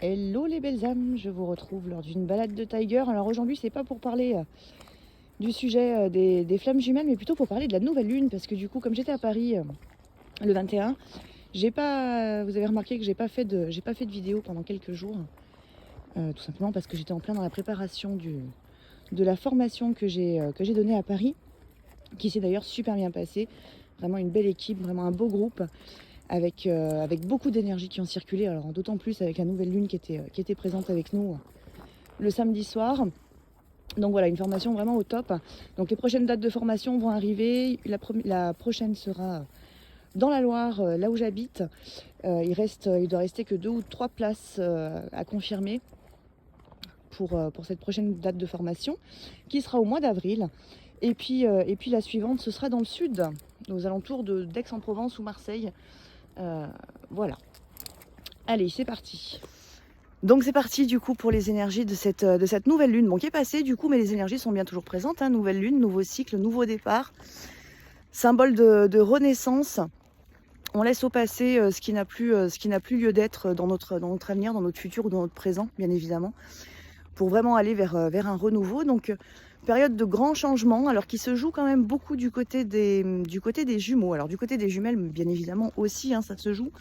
Hello les belles âmes, je vous retrouve lors d'une balade de Tiger. Alors aujourd'hui, c'est pas pour parler du sujet des flammes jumelles, mais plutôt pour parler de la nouvelle lune, parce que du coup, comme j'étais à Paris le 21, j'ai pas, vous avez remarqué que j'ai pas fait de vidéo pendant quelques jours, tout simplement parce que j'étais en plein dans la préparation de la formation que j'ai donnée à Paris, qui s'est d'ailleurs super bien passée. Vraiment une belle équipe, vraiment un beau groupe. Avec beaucoup d'énergie qui ont circulé, alors d'autant plus avec la nouvelle lune qui était présente avec nous le samedi soir. Donc voilà, une formation vraiment au top. Donc les prochaines dates de formation vont arriver. La prochaine sera dans la Loire, là où j'habite. Il doit rester que 2 ou 3 places à confirmer pour cette prochaine date de formation, qui sera au mois d'avril. Et puis la suivante, ce sera dans le sud, aux alentours d'Aix-en-Provence ou Marseille. Voilà. Allez, c'est parti. Donc c'est parti du coup pour les énergies de cette nouvelle lune, bon, qui est passée du coup, mais les énergies sont bien toujours présentes, hein. Nouvelle lune, nouveau cycle, nouveau départ, symbole de renaissance. On laisse au passé ce qui n'a plus lieu d'être dans notre avenir, dans notre futur ou dans notre présent, bien évidemment, pour vraiment aller vers un renouveau. Donc période de grands changements, alors qui se joue quand même beaucoup du côté des jumeaux. Alors du côté des jumelles, bien évidemment aussi, hein, ça se joue.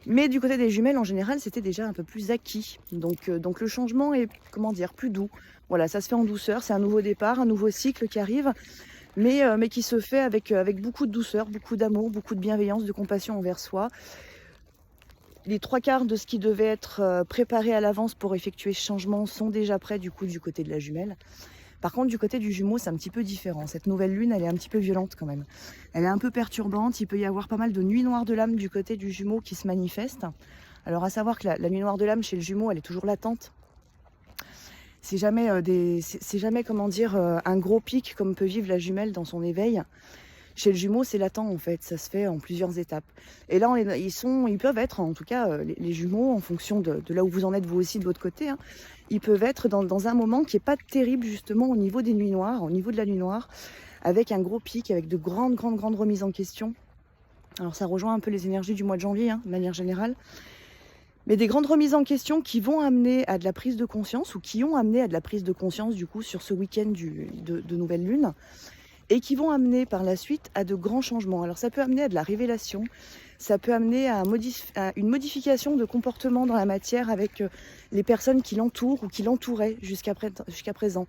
Mais du côté des jumelles, en général, c'était déjà un peu plus acquis. Donc le changement est, comment dire, plus doux. Voilà, ça se fait en douceur, c'est un nouveau départ, un nouveau cycle qui arrive, mais qui se fait avec beaucoup de douceur, beaucoup d'amour, beaucoup de bienveillance, de compassion envers soi. Les 3/4 de ce qui devait être préparé à l'avance pour effectuer ce changement sont déjà prêts du coup du côté de la jumelle. Par contre, du côté du jumeau, c'est un petit peu différent. Cette nouvelle lune, elle est un petit peu violente quand même. Elle est un peu perturbante. Il peut y avoir pas mal de nuits noires de l'âme du côté du jumeau qui se manifestent. Alors, à savoir que la nuit noire de l'âme chez le jumeau, elle est toujours latente. C'est jamais, comment dire, un gros pic comme peut vivre la jumelle dans son éveil. Chez le jumeau, c'est latent en fait, ça se fait en plusieurs étapes. Et là, ils peuvent être, en tout cas, les jumeaux, en fonction de là où vous en êtes vous aussi de votre côté, hein, ils peuvent être dans un moment qui n'est pas terrible justement au niveau des nuits noires, au niveau de la nuit noire, avec un gros pic, avec de grandes remises en question. Alors ça rejoint un peu les énergies du mois de janvier, hein, de manière générale. Mais des grandes remises en question qui vont amener à de la prise de conscience, ou qui ont amené à de la prise de conscience du coup sur ce week-end de nouvelle lune, et qui vont amener par la suite à de grands changements. Alors ça peut amener à de la révélation, ça peut amener à une modification de comportement dans la matière avec les personnes qui l'entourent ou qui l'entouraient jusqu'à présent.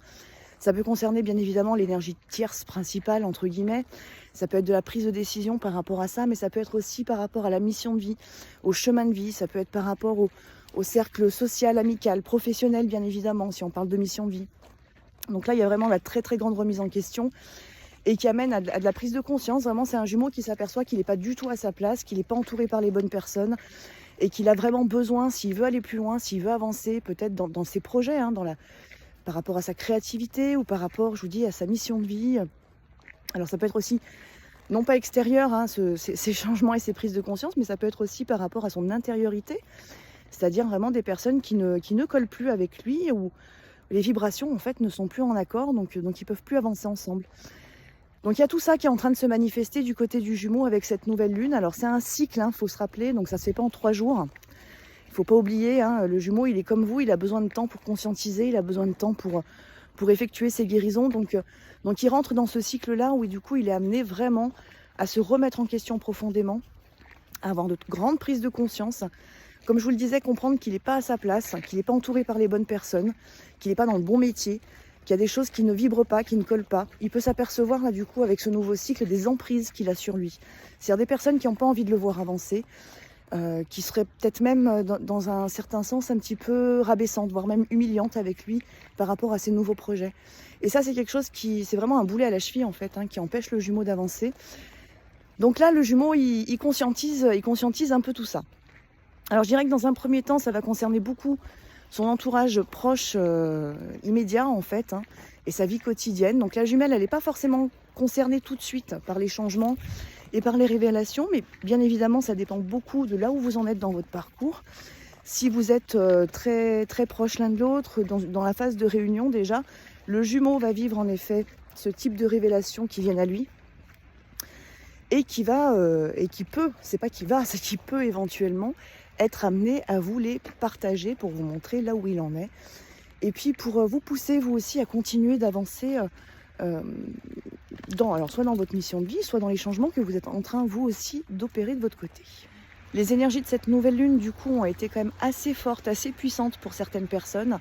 Ça peut concerner bien évidemment l'énergie tierce principale, entre guillemets. Ça peut être de la prise de décision par rapport à ça, mais ça peut être aussi par rapport à la mission de vie, au chemin de vie. Ça peut être par rapport au cercle social, amical, professionnel, bien évidemment, si on parle de mission de vie. Donc là, il y a vraiment la très grande remise en question et qui amène à de la prise de conscience. Vraiment, c'est un jumeau qui s'aperçoit qu'il n'est pas du tout à sa place, qu'il n'est pas entouré par les bonnes personnes et qu'il a vraiment besoin, s'il veut aller plus loin, s'il veut avancer, peut-être dans ses projets, hein, par rapport à sa créativité ou par rapport, je vous dis, à sa mission de vie. Alors ça peut être aussi, non pas extérieur, hein, ces changements et ces prises de conscience, mais ça peut être aussi par rapport à son intériorité, c'est-à-dire vraiment des personnes qui ne collent plus avec lui, ou les vibrations en fait ne sont plus en accord, donc ils ne peuvent plus avancer ensemble. Donc il y a tout ça qui est en train de se manifester du côté du jumeau avec cette nouvelle lune. Alors c'est un cycle, hein, faut se rappeler, donc ça se fait pas en 3 jours. Il faut pas oublier, hein, le jumeau, il est comme vous, il a besoin de temps pour conscientiser, il a besoin de temps pour effectuer ses guérisons. Donc il rentre dans ce cycle-là où du coup il est amené vraiment à se remettre en question profondément, à avoir de grandes prises de conscience. Comme je vous le disais, comprendre qu'il n'est pas à sa place, qu'il n'est pas entouré par les bonnes personnes, qu'il n'est pas dans le bon métier, qu'il y a des choses qui ne vibrent pas, qui ne collent pas. Il peut s'apercevoir là du coup avec ce nouveau cycle des emprises qu'il a sur lui. C'est-à-dire des personnes qui n'ont pas envie de le voir avancer, qui seraient peut-être même dans un certain sens un petit peu rabaissantes, voire même humiliantes avec lui par rapport à ses nouveaux projets. Et ça, c'est quelque chose c'est vraiment un boulet à la cheville en fait, hein, qui empêche le jumeau d'avancer. Donc là, le jumeau, il conscientise un peu tout ça. Alors je dirais que dans un premier temps, ça va concerner beaucoup son entourage proche immédiat en fait, hein, et sa vie quotidienne. Donc la jumelle, elle n'est pas forcément concernée tout de suite par les changements et par les révélations, mais bien évidemment ça dépend beaucoup de là où vous en êtes dans votre parcours. Si vous êtes très proches l'un de l'autre, dans la phase de réunion déjà, le jumeau va vivre en effet ce type de révélations qui viennent à lui. et qui peut, c'est pas qui va, c'est qui peut éventuellement être amené à vous les partager pour vous montrer là où il en est. Et puis pour vous pousser vous aussi à continuer d'avancer alors soit dans votre mission de vie, soit dans les changements que vous êtes en train vous aussi d'opérer de votre côté. Les énergies de cette nouvelle lune du coup ont été quand même assez fortes, assez puissantes pour certaines personnes,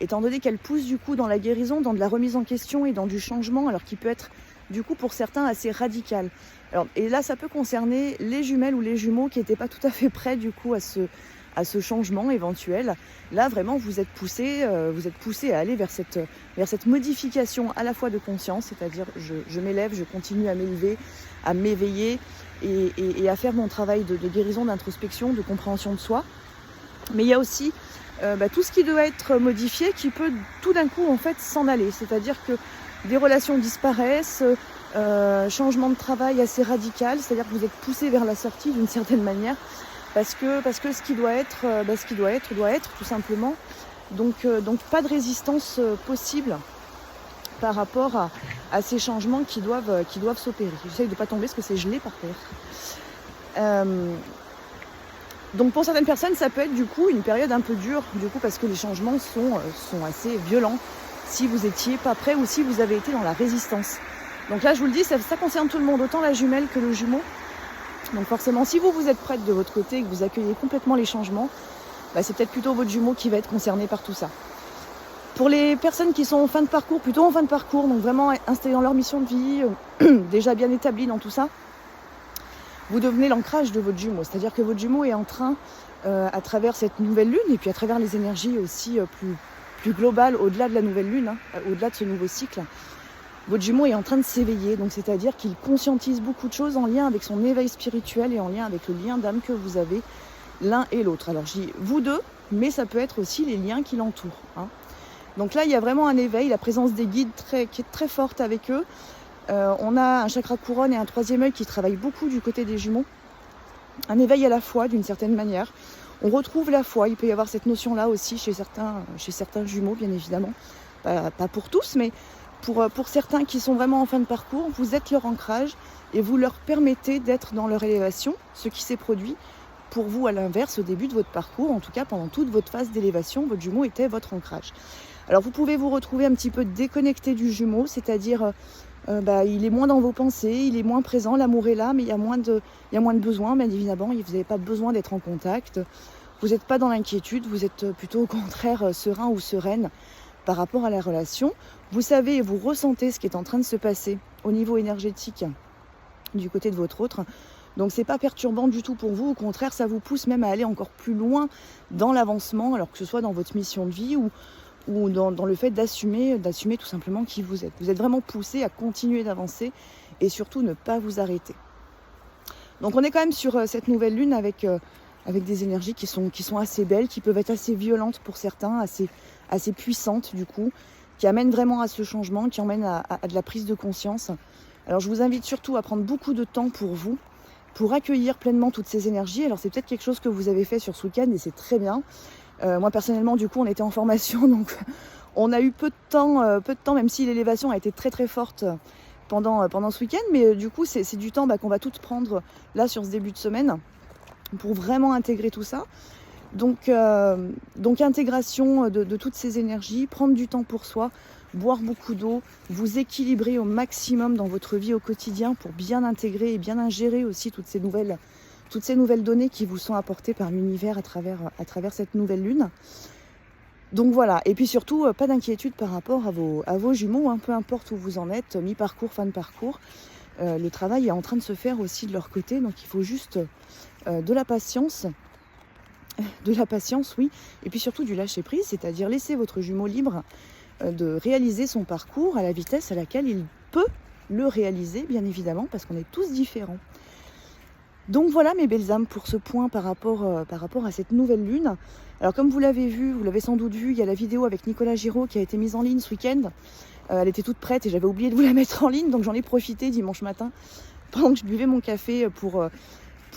étant donné qu'elles poussent du coup dans la guérison, dans de la remise en question et dans du changement, alors qui peut être du coup pour certains assez radical. Alors, et là ça peut concerner les jumelles ou les jumeaux qui n'étaient pas tout à fait prêts du coup à ce changement éventuel. Là vraiment vous êtes poussés à aller vers cette modification à la fois de conscience, c'est-à-dire je m'élève, je continue à m'élever, à m'éveiller et à faire mon travail de guérison, d'introspection, de compréhension de soi. Mais il y a aussi tout ce qui doit être modifié qui peut tout d'un coup en fait s'en aller, c'est-à-dire que des relations disparaissent, changement de travail assez radical, c'est-à-dire que vous êtes poussé vers la sortie d'une certaine manière, parce que ce qui doit être, doit être tout simplement. Donc pas de résistance possible par rapport à ces changements qui doivent s'opérer. J'essaye de ne pas tomber parce que c'est gelé par terre. Donc pour certaines personnes, ça peut être du coup une période un peu dure, du coup parce que les changements sont assez violents si vous n'étiez pas prêt ou si vous avez été dans la résistance. Donc là je vous le dis, ça concerne tout le monde, autant la jumelle que le jumeau. Donc forcément, si vous êtes prête de votre côté et que vous accueillez complètement les changements, c'est peut-être plutôt votre jumeau qui va être concerné par tout ça. Pour les personnes qui sont en fin de parcours, plutôt en fin de parcours, donc vraiment installées dans leur mission de vie, déjà bien établies dans tout ça, vous devenez l'ancrage de votre jumeau. C'est-à-dire que votre jumeau est en train, à travers cette nouvelle lune, et puis à travers les énergies aussi plus globales, au-delà de la nouvelle lune, au-delà de ce nouveau cycle, votre jumeau est en train de s'éveiller, donc c'est-à-dire qu'il conscientise beaucoup de choses en lien avec son éveil spirituel et en lien avec le lien d'âme que vous avez l'un et l'autre. Alors je dis vous deux, mais ça peut être aussi les liens qui l'entourent. Donc là, il y a vraiment un éveil, la présence des guides qui est très forte avec eux. On a un chakra couronne et un troisième œil qui travaillent beaucoup du côté des jumeaux. Un éveil à la foi, d'une certaine manière. On retrouve la foi, il peut y avoir cette notion-là aussi chez certains jumeaux, bien évidemment. Pas pour tous, mais pour certains qui sont vraiment en fin de parcours, vous êtes leur ancrage et vous leur permettez d'être dans leur élévation, ce qui s'est produit pour vous à l'inverse au début de votre parcours, en tout cas pendant toute votre phase d'élévation, votre jumeau était votre ancrage. Alors vous pouvez vous retrouver un petit peu déconnecté du jumeau, c'est-à-dire il est moins dans vos pensées, il est moins présent, l'amour est là, mais il y a moins de besoins, bien évidemment, vous n'avez pas besoin d'être en contact, vous n'êtes pas dans l'inquiétude, vous êtes plutôt au contraire serein ou sereine par rapport à la relation. Vous savez et vous ressentez ce qui est en train de se passer au niveau énergétique du côté de votre autre. Donc c'est pas perturbant du tout pour vous, au contraire ça vous pousse même à aller encore plus loin dans l'avancement, alors que ce soit dans votre mission de vie ou dans le fait d'assumer tout simplement qui vous êtes. Vous êtes vraiment poussé à continuer d'avancer et surtout ne pas vous arrêter. Donc on est quand même sur cette nouvelle lune avec des énergies qui sont assez belles, qui peuvent être assez violentes pour certains, assez puissantes du coup, qui amènent vraiment à ce changement, qui emmènent à de la prise de conscience. Alors je vous invite surtout à prendre beaucoup de temps pour vous, pour accueillir pleinement toutes ces énergies. Alors c'est peut-être quelque chose que vous avez fait sur ce week-end et c'est très bien. Moi personnellement du coup on était en formation, donc on a eu peu de temps, même si l'élévation a été très très forte pendant ce week-end, mais du coup c'est du temps qu'on va toutes prendre là sur ce début de semaine pour vraiment intégrer tout ça. Donc intégration de toutes ces énergies, prendre du temps pour soi, boire beaucoup d'eau, vous équilibrer au maximum dans votre vie au quotidien pour bien intégrer et bien ingérer aussi toutes ces nouvelles données qui vous sont apportées par l'univers à travers cette nouvelle lune. Donc voilà, et puis surtout, pas d'inquiétude par rapport à vos jumeaux, peu importe où vous en êtes, mi-parcours, fin de parcours. Le travail est en train de se faire aussi de leur côté, donc il faut juste de la patience, oui, et puis surtout du lâcher prise, c'est-à-dire laisser votre jumeau libre de réaliser son parcours à la vitesse à laquelle il peut le réaliser, bien évidemment, parce qu'on est tous différents. Donc voilà mes belles âmes pour ce point par rapport à cette nouvelle lune. Alors comme vous l'avez vu, vous l'avez sans doute vu, il y a la vidéo avec Nicolas Giraud qui a été mise en ligne ce week-end. Elle était toute prête et j'avais oublié de vous la mettre en ligne, donc j'en ai profité dimanche matin pendant que je buvais mon café pour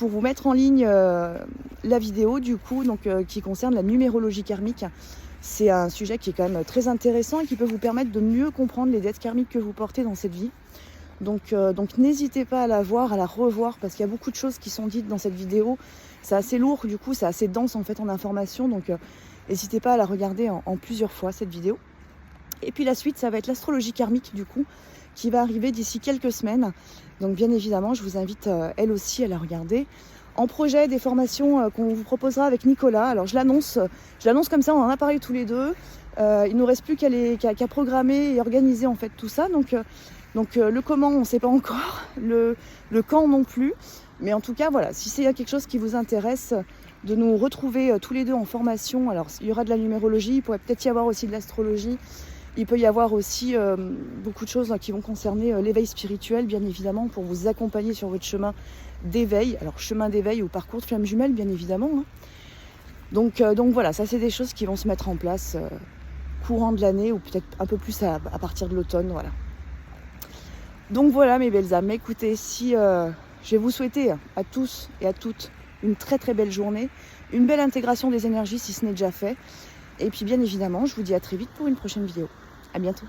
vous mettre en ligne la vidéo du coup, qui concerne la numérologie karmique. C'est un sujet qui est quand même très intéressant et qui peut vous permettre de mieux comprendre les dettes karmiques que vous portez dans cette vie. Donc n'hésitez pas à la voir, à la revoir, parce qu'il y a beaucoup de choses qui sont dites dans cette vidéo. C'est assez lourd, du coup, c'est assez dense en fait en information. Donc n'hésitez pas à la regarder en plusieurs fois, cette vidéo. Et puis la suite, ça va être l'astrologie karmique, du coup, qui va arriver d'ici quelques semaines. Donc bien évidemment, je vous invite elle aussi à la regarder. En projet, des formations qu'on vous proposera avec Nicolas. Alors je l'annonce comme ça, on en a parlé tous les deux. Il ne nous reste plus qu'à programmer et organiser en fait tout ça. Donc le comment, on ne sait pas encore, le quand non plus. Mais en tout cas, voilà, si c'est quelque chose qui vous intéresse, de nous retrouver tous les deux en formation. Alors il y aura de la numérologie, il pourrait peut-être y avoir aussi de l'astrologie. Il peut y avoir aussi beaucoup de choses qui vont concerner l'éveil spirituel, bien évidemment, pour vous accompagner sur votre chemin d'éveil. Alors, chemin d'éveil ou parcours de flamme jumelle, bien évidemment. Hein. Donc voilà, ça, c'est des choses qui vont se mettre en place courant de l'année ou peut-être un peu plus à partir de l'automne. Voilà. Donc voilà, mes belles âmes. Écoutez, si je vais vous souhaiter à tous et à toutes une très très belle journée, une belle intégration des énergies si ce n'est déjà fait. Et puis bien évidemment, je vous dis à très vite pour une prochaine vidéo. À bientôt.